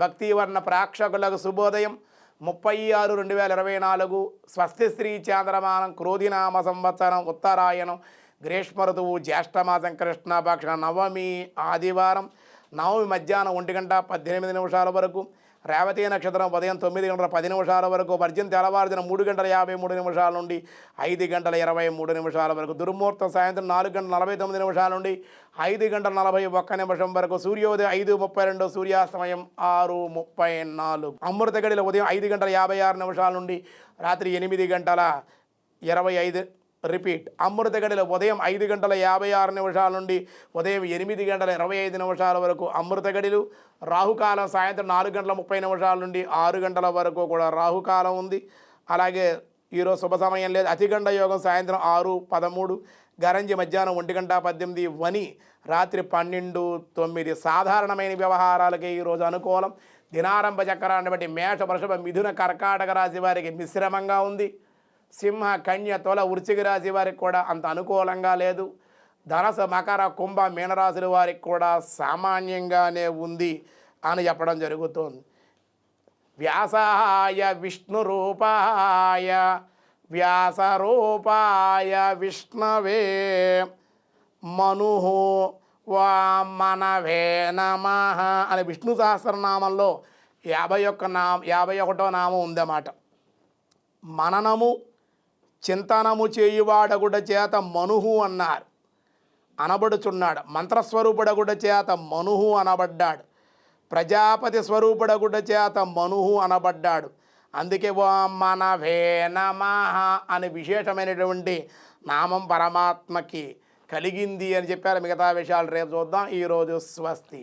భక్తివర్ణ ప్రేక్షకులకు శుభోదయం 36/2024 స్వస్తి శ్రీ చాంద్రమానం క్రోధినామ సంవత్సరం ఉత్తరాయణం గ్రీష్మ ఋతువు జ్యేష్ఠమాసం కృష్ణపక్ష నవమి ఆదివారం నవమి మధ్యాహ్నం 1:18 వరకు రేవతి నక్షత్రం ఉదయం 9:10 వరకు వర్జం తెల్లవారుజామున 3:53 నుండి 5:23 వరకు దుర్ముహూర్తం సాయంత్రం 4:49 నుండి 5:41 వరకు సూర్యోదయం 5:32 సూర్యాస్తమయం 6:34 అమృత గడిలో ఉదయం 5:56 నుండి రాత్రి 8:25 రిపీట్ అమృత గడిలో ఉదయం 5:56 నుండి ఉదయం 8:25 వరకు అమృత గడిలు రాహుకాలం సాయంత్రం 4:30 నుండి 6 గంటల వరకు కూడా రాహుకాలం ఉంది. అలాగే ఈరోజు శుభ సమయం లేదు. అతిగండ యోగం సాయంత్రం 6:13 గరంజి మధ్యాహ్నం 1:18 వని రాత్రి 12:09 సాధారణమైన వ్యవహారాలకి ఈరోజు అనుకూలం. దినారంభ చక్రాన్ని బట్టి మేష వృషభ మిథున కర్కాటక రాశి వారికి మిశ్రమంగా ఉంది. సింహ కన్య తుల వృశ్చిక రాశి వారికి కూడా అంత అనుకూలంగా లేదు. ధనసు మకర కుంభ మీనరాశుల వారికి కూడా సామాన్యంగానే ఉంది అని చెప్పడం జరుగుతుంది. వ్యాసాయ విష్ణు రూపాయ వ్యాస రూపాయ విష్ణవే మను వామనవే నమః అని విష్ణు సహస్రనామంలో 51వ నామం ఉందన్నమాట. మననము చింతనము చేయువాడగుడ చేత మనుహు అన్నారు అనబడుచున్నాడు. మంత్రస్వరూపుడగుడ చేత మనుహు అనబడ్డాడు. ప్రజాపతి స్వరూపుడగుడ చేత మనుహు అనబడ్డాడు. అందుకే మనవే నమః అని విశేషమైనటువంటి నామం పరమాత్మకి కలిగింది అని చెప్పారు. మిగతా విషయాలు రేపు చూద్దాం. ఈరోజు స్వస్తి.